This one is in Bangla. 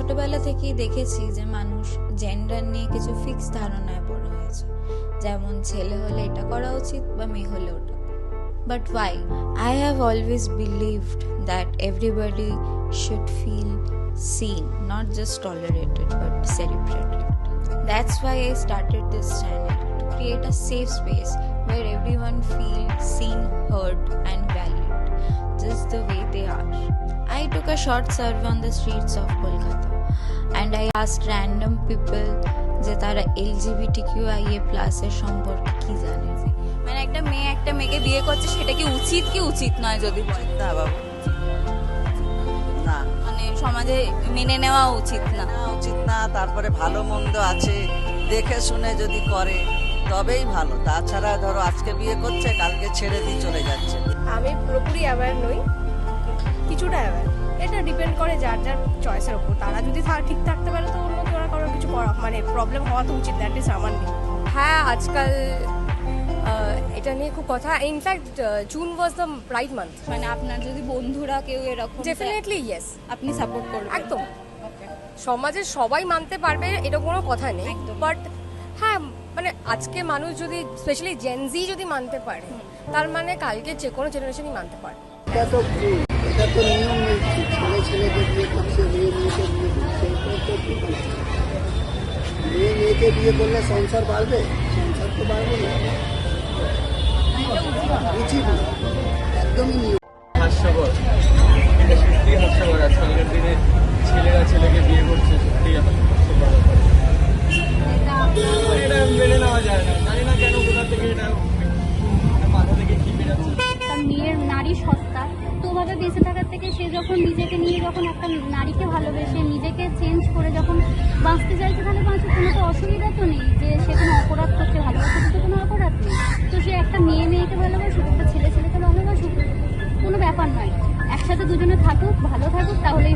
ছোটবেলা থেকেই দেখেছি যে মানুষ জেন্ডার নিয়ে কিছু ফিক্স ধারণায় বড় হয়েছে, যেমন ছেলে হলে এটা করা উচিত বা মেয়ে হলে ওটা। But why? I have always believed that everybody should feel seen, not just tolerated but celebrated. That's why I started this channel, to create a safe space where everyone feels seen, heard and valued just the way they are. I took a short survey on the streets of Kolkata and I asked random people যে তারা LGBTQIA+ এর সম্পর্কে কি জানে। মানে একটা মেয়েকে বিয়ে করছে, সেটা কি উচিত কি উচিত নয় যদি বলে? না বাবু, না, মানে সমাজে মেনে নেওয়া উচিত না। উচিত না। তারপরে ভালো মন্দ আছে, দেখে শুনে যদি করে তবেই ভালো। তাছাড়া ধরো আজকে বিয়ে করছে, কালকে ছেড়ে দিয়ে চলে যাচ্ছে। আমি পুরোপুরি অ্যাওয়্যার নই, কিছুটা অ্যাওয়্যার। এটা ডিপেন্ড করে যার যার চয়েসের উপর। তারা যদি ঠিক থাকতে পারে তো অন্য কেউ কারোর কিছু করা মানে প্রবলেম হওয়া তো উচিত, দ্যাট ইজ আমার নেই। হ্যাঁ, আজকাল এটা নিয়ে খুব কথা। In fact June was the pride month. মানে আপনার যদি বন্ধুরা কেউ এরকম, ডেফিনেটলি ইয়েস, আপনি সাপোর্ট করবেন? একদম। সমাজের সবাই মানতে পারবে এটা কোনো কথা নেই, বাট হ্যাঁ মানে আজকে মানুষ যদি স্পেশালি জেনজি যদি মানতে পারে, তার মানে কালকে যে কোনো জেনারেশনই মানতে পারে। এটা তো নিয়ম নেই, ছেলেকে বিয়ে করছে, মেয়েকে বিয়ে করছে, মেয়েকে বিয়ে করলে সংসার বাড়বে? সংসার তো বাড়বে না, উচিত না, একদমই নিয়ম। হাস্যকর, এটা সত্যি হাস্যকর। আজকালকার দিনে ছেলেরা ছেলেকে বিয়ে করছে, সত্যি হাস্যকর। এটা মেনে নেওয়া যায় না, জানি না কেন, কোথা থেকে এটা মাথা থেকে কি বেরাচ্ছে। তার মেয়ের নারী সত্তা তো ওভাবে বেঁচে থাকার থেকে সে যখন নিজেকে নিয়ে যখন একটা নারীকে ভালোবেসে নিজেকে চেঞ্জ করে যখন বাঁচতে চাইছে, তাহলে বাঁচতে কোনো তো অসুবিধা তো নেই, যে সে কোনো অপরাধ করতে ভালোবাসে, তো কোনো অপরাধ নেই। তো সে একটা মেয়েকে ভালোবাসুক, একটা ছেলেকে ভালোবাসুক, কোনো ব্যাপার নয়। একসাথে দুজনে থাকুক, ভালো থাকুক, তাহলেই